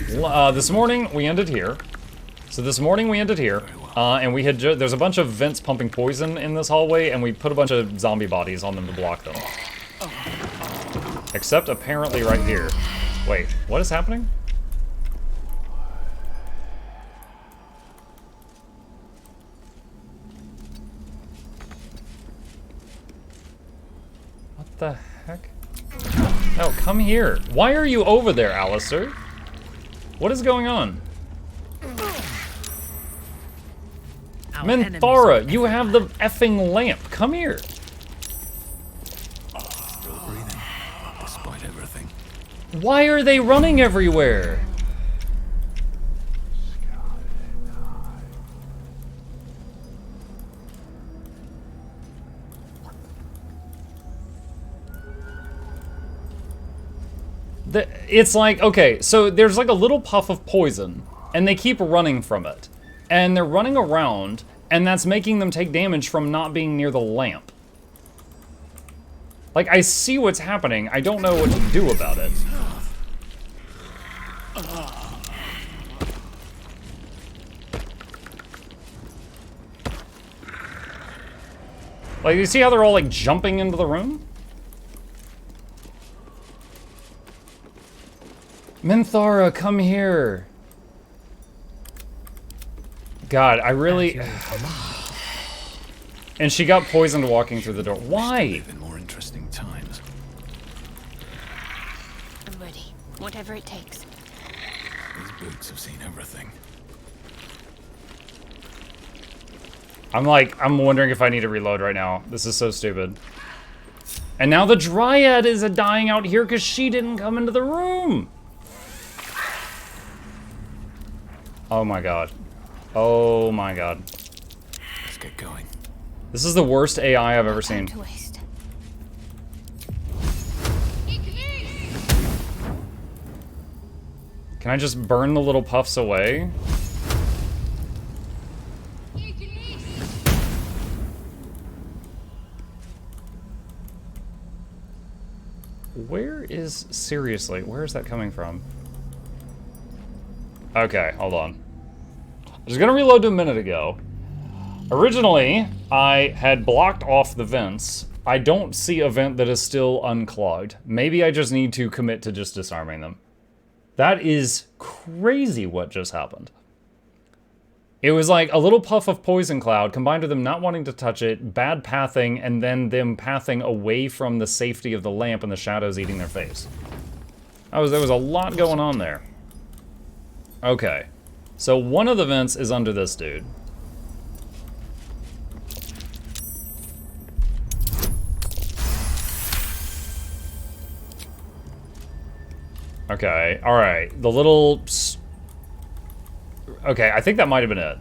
This morning we ended here. So this morning we ended here, and we had there's a bunch of vents pumping poison in this hallway, and we put a bunch of zombie bodies on them to block them. Except apparently right here. Wait, what is happening? What the heck? No, come here. Why are you over there, Alistair? What is going on? Minthara, you have the effing lamp. Come here. Still breathing, despite everything. Why are they running everywhere? It's like, okay, so there's like a little puff of poison, and they keep running from it. And they're running around, and that's making them take damage from not being near the lamp. Like, I see what's happening, I don't know what to do about it. Like, you see how they're all, like, jumping into the room? Minthara, come here. God, I really... And she got poisoned walking through the door. Why? Even more interesting times. I'm ready. Whatever it takes. These boots have seen everything. I'm wondering if I need to reload right now. This is so stupid. And now the Dryad is dying out here because she didn't come into the room. Oh my god. Oh my god. Let's get going. This is the worst AI I've ever seen. To waste. Can I just burn the little puffs away? Seriously, where is that coming from? Okay, hold on. I was gonna reload to a minute ago. Originally, I had blocked off the vents. I don't see a vent that is still unclogged. Maybe I just need to commit to just disarming them. That is crazy what just happened. It was like a little puff of poison cloud combined with them not wanting to touch it, bad pathing, and then them pathing away from the safety of the lamp and the shadows eating their face. There was a lot going on there. Okay, so one of the vents is under this dude. Okay, alright, the little... Okay, I think that might have been it.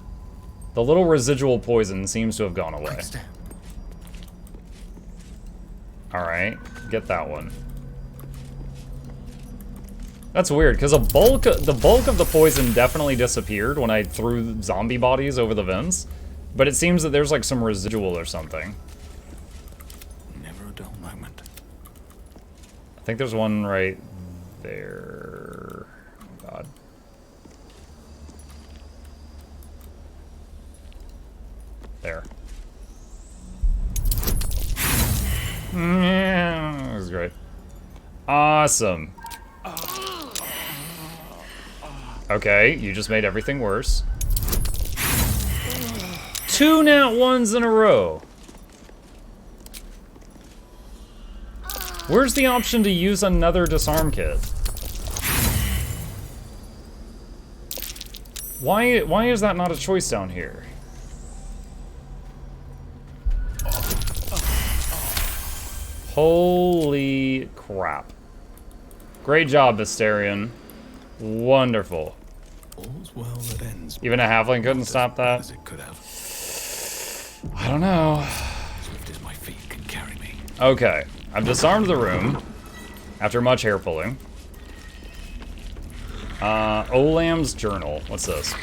The little residual poison seems to have gone away. Alright, get that one. That's weird, because the bulk of the poison definitely disappeared when I threw zombie bodies over the vents. But it seems that there's like some residual or something. Never a dull moment. I think there's one right there. Oh god. There. Yeah, that was great. Awesome. Okay, you just made everything worse. 2 nat 1s in a row. Where's the option to use another disarm kit? Why is that not a choice down here? Holy crap. Great job, Bastarian. Wonderful. All's well that ends. Even a halfling couldn't stop that? As it could have. I don't know. Swift as my feet can carry me. Okay, I've disarmed the room after much hair pulling. Olam's journal. What's this?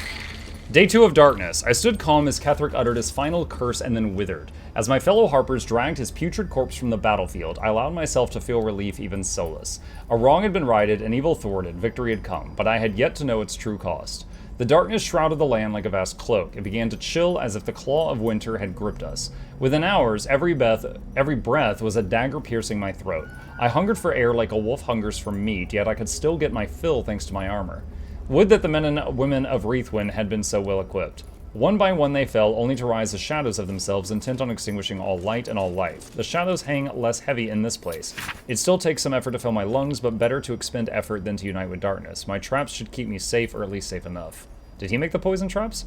Day 2 of darkness. I stood calm as Ketheric uttered his final curse and then withered. As my fellow harpers dragged his putrid corpse from the battlefield, I allowed myself to feel relief, even solace. A wrong had been righted, an evil thwarted, victory had come, but I had yet to know its true cost. The darkness shrouded the land like a vast cloak. It began to chill as if the claw of winter had gripped us. Within hours, every breath was a dagger piercing my throat. I hungered for air like a wolf hungers for meat, yet I could still get my fill thanks to my armor. Would that the men and women of Wreathwind had been so well equipped. One by one they fell, only to rise as shadows of themselves, intent on extinguishing all light and all life. The shadows hang less heavy in this place. It still takes some effort to fill my lungs, but better to expend effort than to unite with darkness. My traps should keep me safe, or at least safe enough. Did he make the poison traps?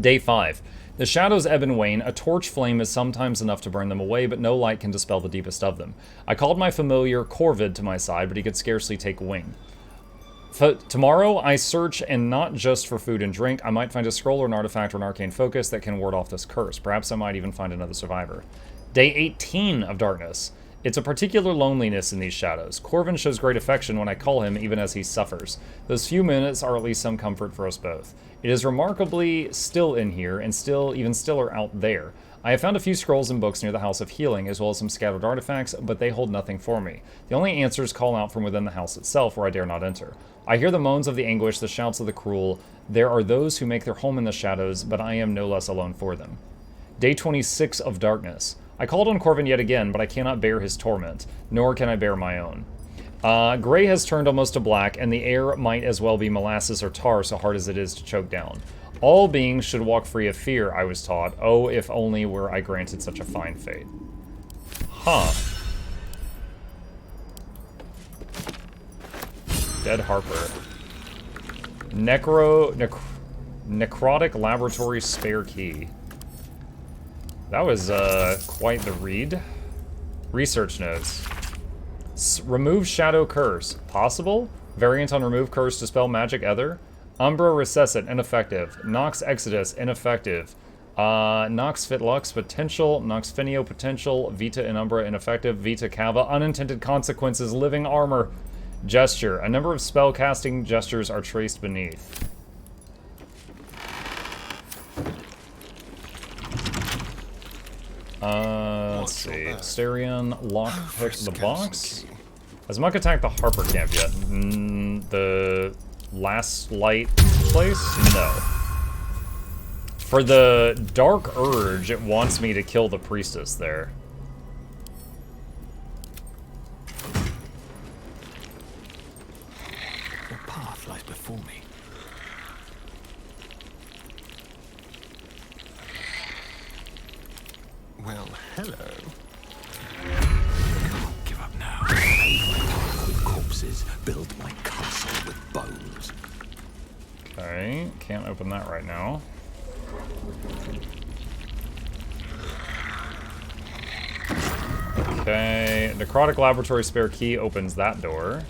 Day 5. The shadows ebb and wane. A torch flame is sometimes enough to burn them away, but no light can dispel the deepest of them. I called my familiar Corvid to my side, but he could scarcely take wing. Tomorrow, I search, and not just for food and drink. I might find a scroll or an artifact or an arcane focus that can ward off this curse. Perhaps I might even find another survivor. Day 18 of darkness. It's a particular loneliness in these shadows. Corvin shows great affection when I call him, even as he suffers. Those few minutes are at least some comfort for us both. It is remarkably still in here, and even stiller out there. I have found a few scrolls and books near the House of Healing, as well as some scattered artifacts, but they hold nothing for me. The only answers call out from within the house itself, where I dare not enter. I hear the moans of the anguish, the shouts of the cruel. There are those who make their home in the shadows, but I am no less alone for them. Day 26 of darkness. I called on Corvin yet again, but I cannot bear his torment, nor can I bear my own. Gray has turned almost to black, and the air might as well be molasses or tar, so hard as it is to choke down. All beings should walk free of fear, I was taught. Oh, if only were I granted such a fine fate. Huh. Dead Harper. Necrotic Laboratory Spare Key. That was, quite the read. Research notes. Remove Shadow Curse. Possible? Variant on Remove Curse to spell Magic Ether. Umbra Recessit, ineffective. Nox Exodus, ineffective. Nox Fitlux, potential. Nox Finio, potential. Vita in Umbra, ineffective. Vita Cava, unintended consequences. Living Armor. Gesture. A number of spellcasting gestures are traced beneath. Let's see. Starion, lockpick the box. Has Muck attacked the Harper camp yet? The last light place? No. For the Dark Urge, it wants me to kill the priestess there. What path lies before me? Well, hello. Can't give up now. Pave my path with corpses, build my castle with bones. Okay, can't open that right now. Okay, Necrotic Laboratory Spare Key opens that door.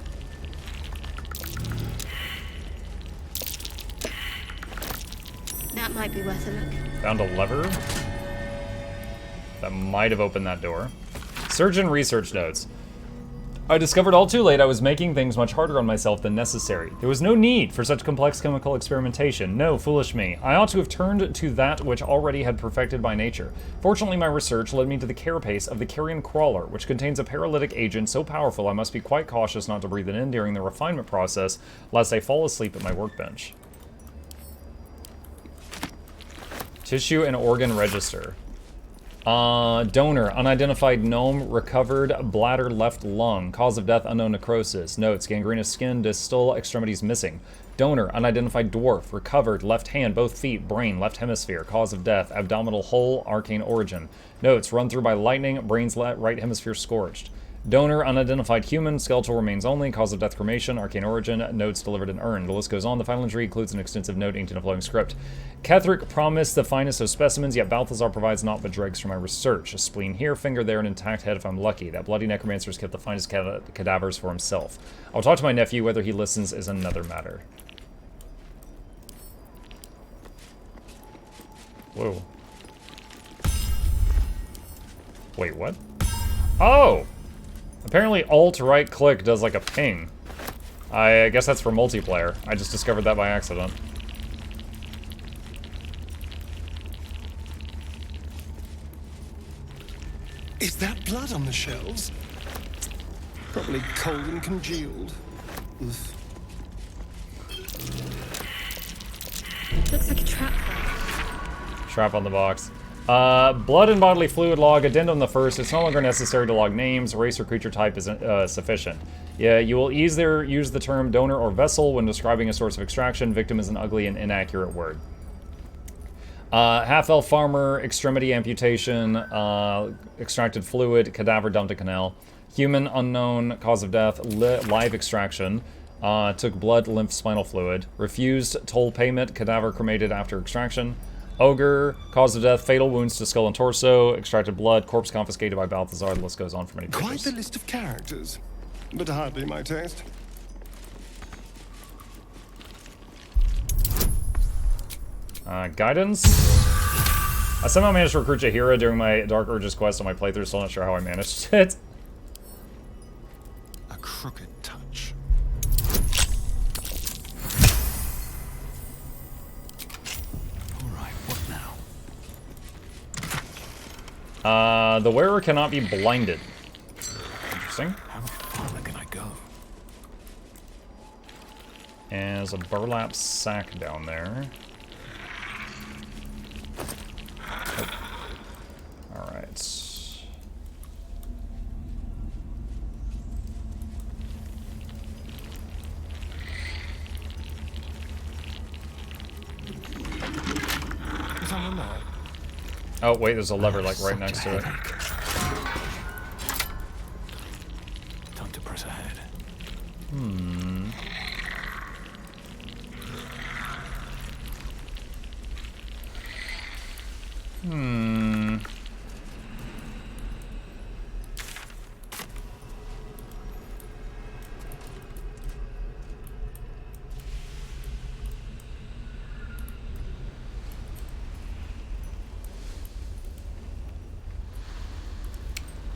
That might be worth a look. Found a lever. That might have opened that door. Surgeon research notes. I discovered all too late I was making things much harder on myself than necessary. There was no need for such complex chemical experimentation. No, foolish me. I ought to have turned to that which already had perfected by nature. Fortunately, my research led me to the carapace of the carrion crawler, which contains a paralytic agent so powerful I must be quite cautious not to breathe it in during the refinement process, lest I fall asleep at my workbench. Tissue and organ register. Donor, unidentified gnome, recovered bladder, left lung. Cause of death, unknown necrosis. Notes, gangrenous skin, distal extremities missing. Donor, unidentified dwarf, recovered left hand, both feet, brain, left hemisphere. Cause of death, abdominal hole, arcane origin. Notes, run through by lightning, brain's right hemisphere scorched. Donor, unidentified human, skeletal remains only, cause of death cremation, arcane origin, notes delivered in urn. The list goes on. The final entry includes an extensive note inked in a flowing script. Ketheric promised the finest of specimens, yet Balthazar provides naught but dregs for my research. A spleen here, finger there, an intact head if I'm lucky. That bloody necromancer's kept the finest cadavers for himself. I'll talk to my nephew. Whether he listens is another matter. Whoa. Wait, what? Oh! Apparently alt right click does like a ping. I guess that's for multiplayer. I just discovered that by accident. blood on the shelves. Probably cold and congealed. Oof. Looks like a trap there. Trap on the box. Blood and bodily fluid log. Addendum the first. It's no longer necessary to log names. Race or creature type is sufficient. Yeah, you will either use the term donor or vessel when describing a source of extraction. Victim is an ugly and inaccurate word. Half-elf farmer, extremity amputation, extracted fluid, cadaver dumped in canal. Human unknown, cause of death, live extraction. Took blood, lymph, spinal fluid. Refused toll payment, cadaver cremated after extraction. Ogre, cause of death, fatal wounds to skull and torso. Extracted blood, corpse confiscated by Balthazar. The list goes on for many pages. Quite the list of characters, but hardly my taste. Guidance. I somehow managed to recruit Jahira during my Dark Urges quest on my playthrough. Still not sure how I managed it. A crooked touch. All right, what now? The wearer cannot be blinded. Interesting. How far can I go? And there's a burlap sack down there. Alright. Is that there? Oh, wait, there's a lever, like, right next to it. Time to press ahead.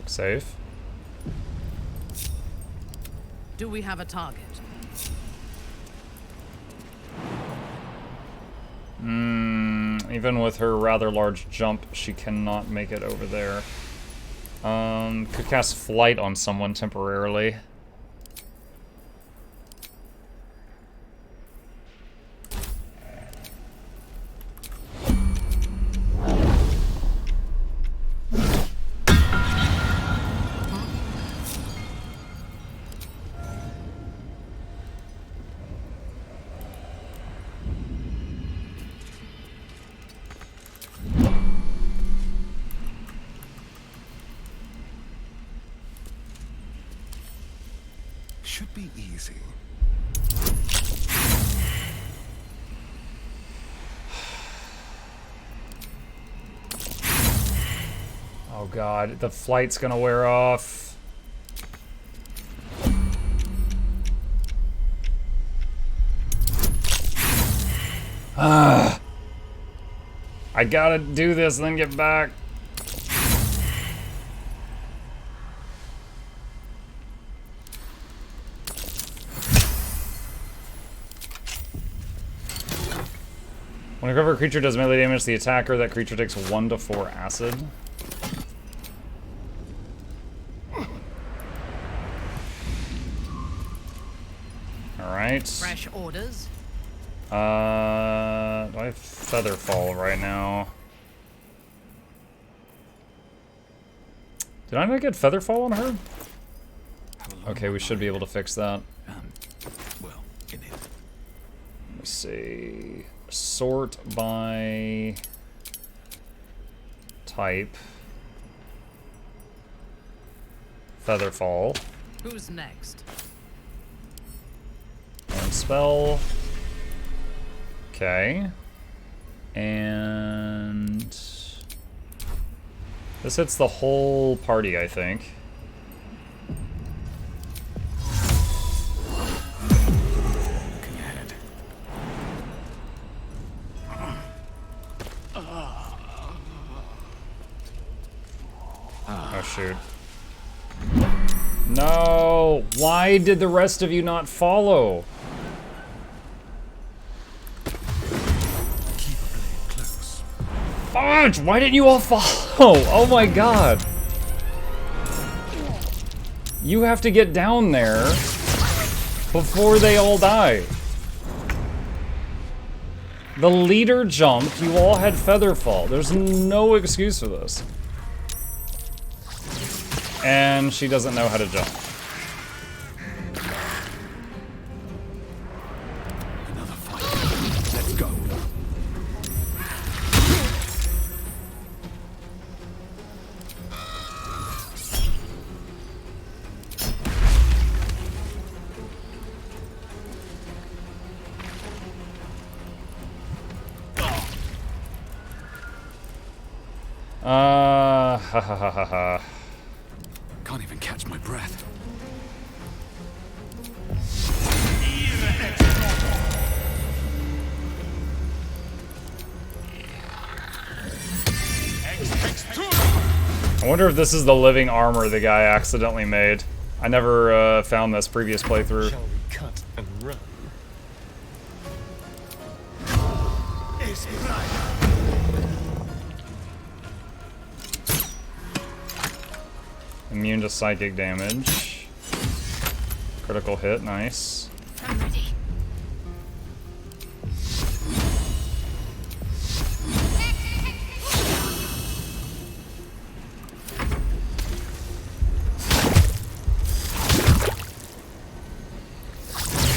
Safe. Do we have a target? Even with her rather large jump, she cannot make it over there. Could cast flight on someone temporarily. Should be easy. Oh god, the flight's gonna wear off. I gotta do this and then get back. Whenever a creature does melee damage to the attacker, that creature takes 1 to 4 acid. Alright. Fresh orders? I have Featherfall right now. Did I not get Featherfall on her? Okay, we should be able to fix that. Well, in it. Let me see. Sort by type. Featherfall. Who's next? And spell. Okay. And this hits the whole party, I think. Looking ahead. Oh shoot. No! Why did the rest of you not follow? Keep a blade close. Fudge! Why didn't you all follow? Oh my god! You have to get down there before they all die. The leader jumped, you all had feather fall. There's no excuse for this. And she doesn't know how to jump. Another fight. Let's go. Ha ha ha ha ha. Can't even catch my breath. I wonder if this is the living armor the guy accidentally made. I never found this previous playthrough. Shall we cut and run? Immune to psychic damage. Critical hit, nice. I'm ready.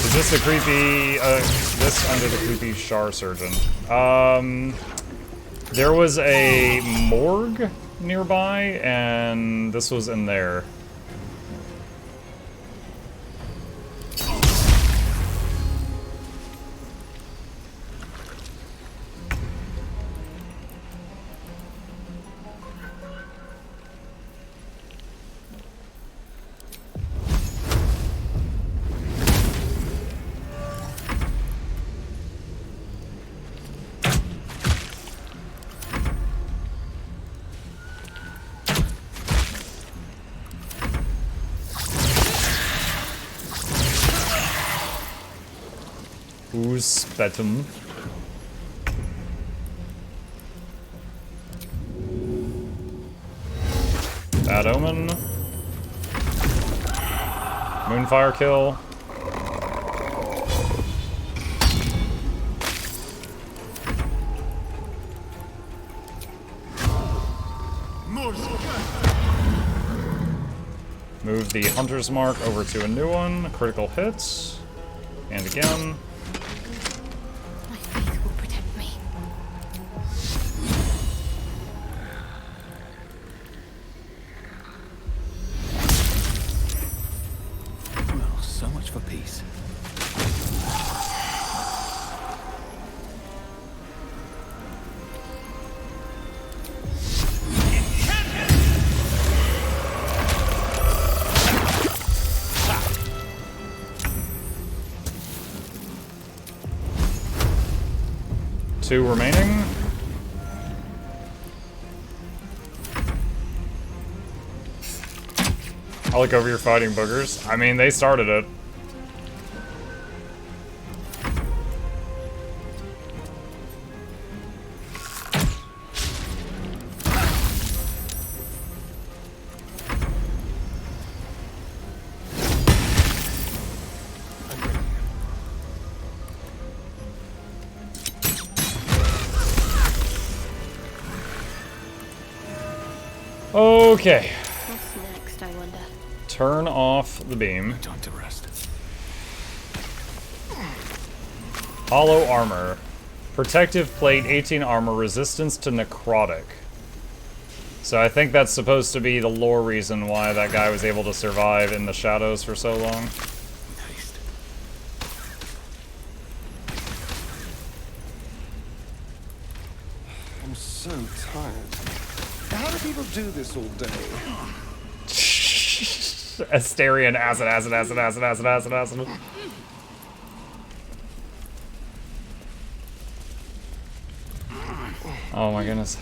Is this the creepy, this under the creepy Shar Surgeon? There was a morgue nearby, and this was in there. Who's Spetum? Bad Omen. Moonfire kill. Move the Hunter's Mark over to a new one. Critical hits. And again. My faith will protect me. Well, so much for peace. Two remaining. I'll look over your fighting boogers. I mean, they started it. Okay. What's next, I wonder? Turn off the beam. Time to rest. Hollow armor. Protective plate, 18 armor, resistance to necrotic. So I think that's supposed to be the lore reason why that guy was able to survive in the shadows for so long. Taste. I'm so tired. How do people do this all day? Asterian acid, acid, acid, acid, acid, acid, acid. Oh my goodness.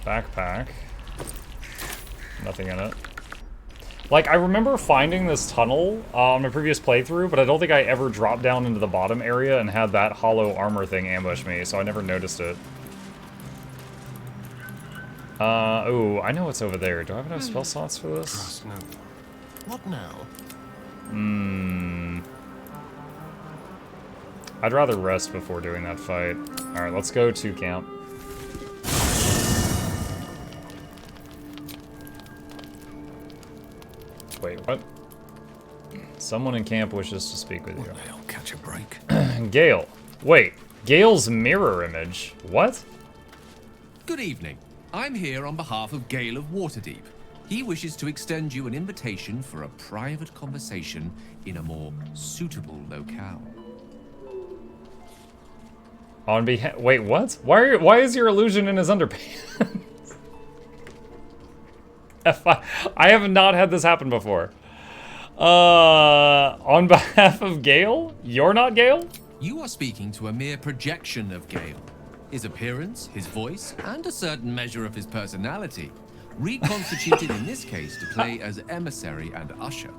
Backpack. Nothing in it. Like, I remember finding this tunnel on my previous playthrough, but I don't think I ever dropped down into the bottom area and had that hollow armor thing ambush me, so I never noticed it. Oh, I know what's over there. Do I have enough spell slots for this? Trust no one. What now? I'd rather rest before doing that fight. Alright, let's go to camp. Wait, what? Someone in camp wishes to speak with you. I'll catch a break. Gale. Wait, Gale's mirror image. What? Good evening. I'm here on behalf of Gale of Waterdeep. He wishes to extend you an invitation for a private conversation in a more suitable locale. On behalf. Wait, what? Why is your illusion in his underpants? I have not had this happen before. On behalf of Gale? You're not Gale? You are speaking to a mere projection of Gale. His appearance, his voice, and a certain measure of his personality, reconstituted in this case to play as emissary and usher.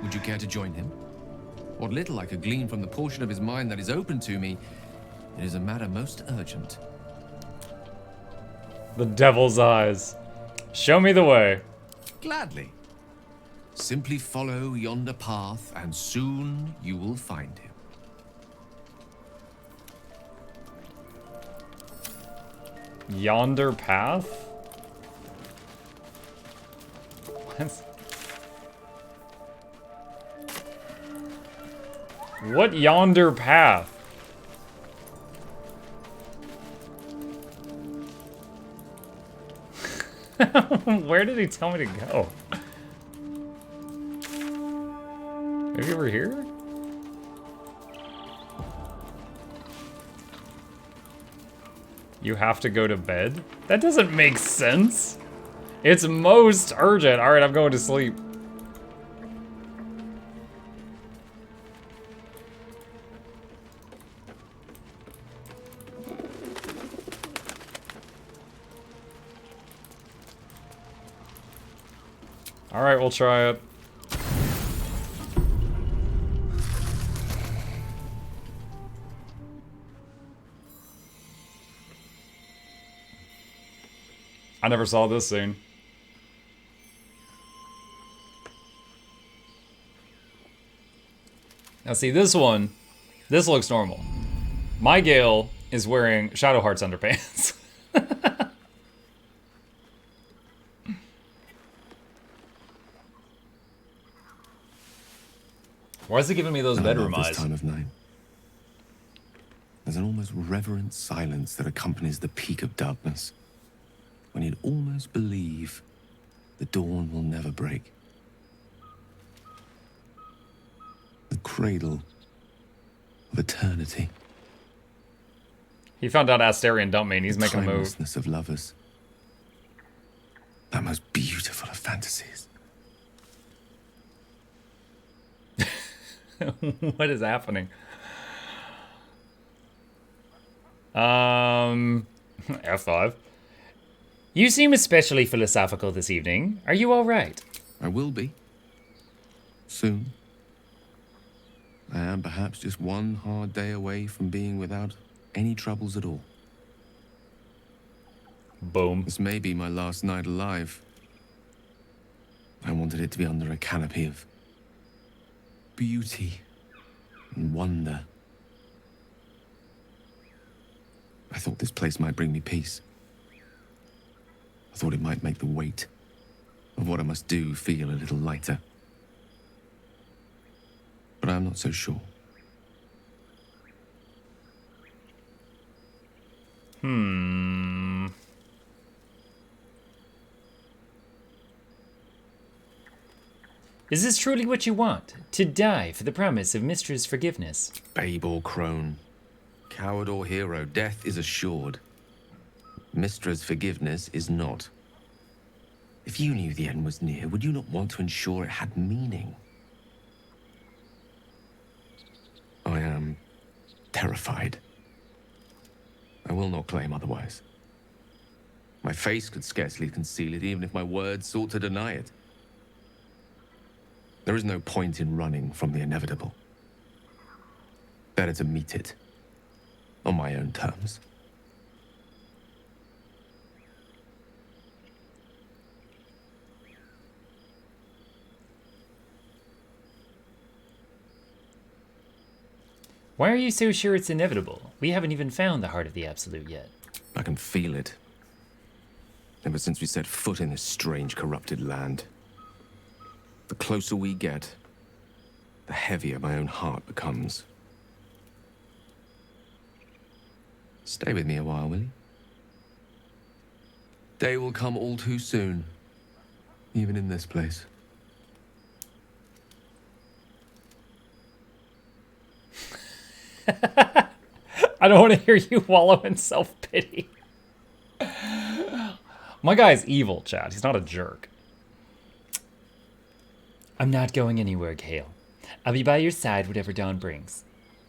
Would you care to join him? What little I could glean from the portion of his mind that is open to me, it is a matter most urgent. The devil's eyes. Show me the way. Gladly. Simply follow yonder path, and soon you will find him. Yonder path? What yonder path? Where did he tell me to go? Maybe over here? You have to go to bed? That doesn't make sense. It's most urgent. All right, I'm going to sleep. All right, we'll try it. I never saw this scene. Now see, this one, this looks normal. My Gale is wearing Shadowheart's underpants. Why is it giving me those bedroom This eyes? time of night. There's an almost reverent silence that accompanies the peak of darkness, when you'd almost believe the dawn will never break. The cradle of eternity. He found out Asterion dumped me and he's making a move. Timelessness of lovers. That most beautiful of fantasies. What is happening? F5. You seem especially philosophical this evening. Are you all right? I will be. Soon. I am perhaps just one hard day away from being without any troubles at all. Boom. This may be my last night alive. I wanted it to be under a canopy of beauty and wonder. I thought this place might bring me peace. I thought it might make the weight of what I must do feel a little lighter. But I'm not so sure. Is this truly what you want? To die for the promise of Mistress' forgiveness? Babe or crone, coward or hero, death is assured. Mistra's forgiveness is not. If you knew the end was near, would you not want to ensure it had meaning? I am terrified. I will not claim otherwise. My face could scarcely conceal it, even if my words sought to deny it. There is no point in running from the inevitable. Better to meet it on my own terms. Why are you so sure it's inevitable? We haven't even found the heart of the Absolute yet. I can feel it. Ever since we set foot in this strange, corrupted land. The closer we get, the heavier my own heart becomes. Stay with me a while, will you? Day will come all too soon, even in this place. I don't want to hear you wallow in self-pity. My guy's evil, Chad. He's not a jerk. I'm not going anywhere, Gale. I'll be by your side whatever dawn brings.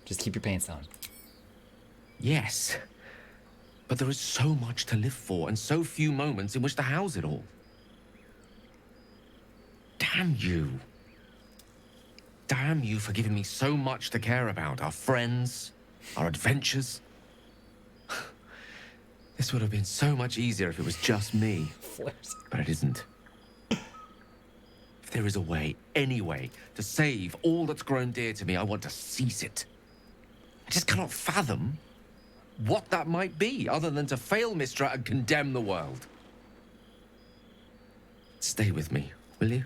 Just keep your pants on. Yes, but there is so much to live for and so few moments in which to house it all. Damn you. Damn you for giving me so much to care about. Our friends, our adventures. This would have been so much easier if it was just me. But it isn't. If there is a way, any way, to save all that's grown dear to me, I want to seize it. I just cannot fathom what that might be, other than to fail Mistra and condemn the world. Stay with me, will you?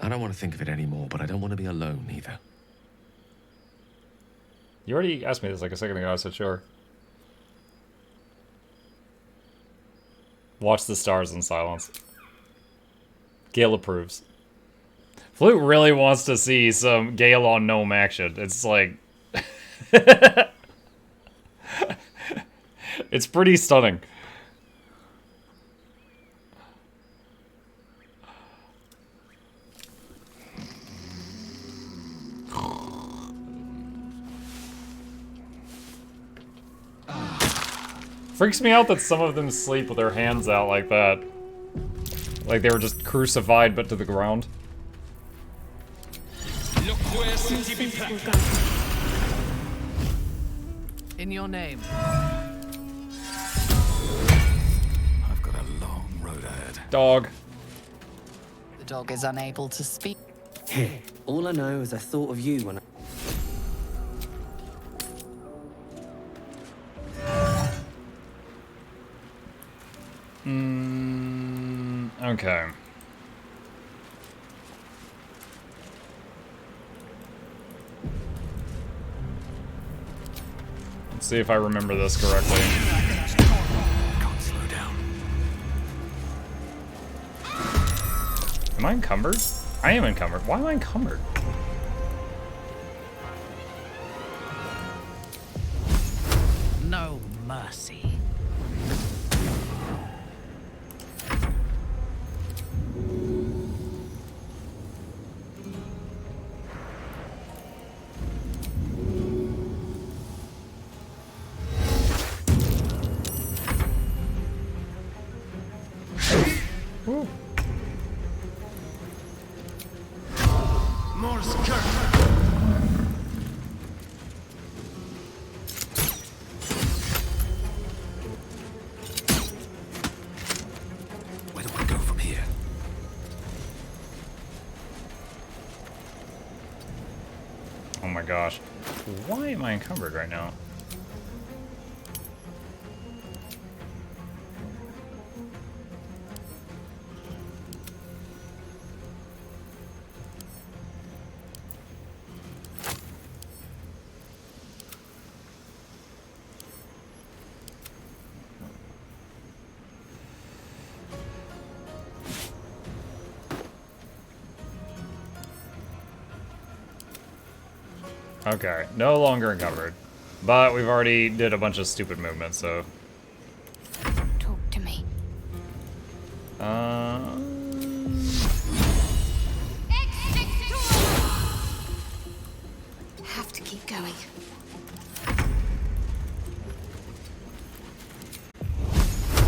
I don't want to think of it anymore, but I don't want to be alone either. You already asked me this like a second ago. I said sure. Watch the stars in silence. Gale approves. Flute really wants to see some Gale on gnome action. It's like... it's pretty stunning. Freaks me out that some of them sleep with their hands out like that. Like they were just crucified but to the ground. In your name. I've got a long road ahead. Dog. The dog is unable to speak. All I know is I thought of you when I... Okay. Let's see if I remember this correctly. Can't slow down. Am I encumbered? I am encumbered. Why am I encumbered? No mercy. Where do I go from here? Oh my gosh. Why am I encumbered right now? Okay, no longer encumbered. But we've already did a bunch of stupid movements, so... Talk to me. Have to keep going.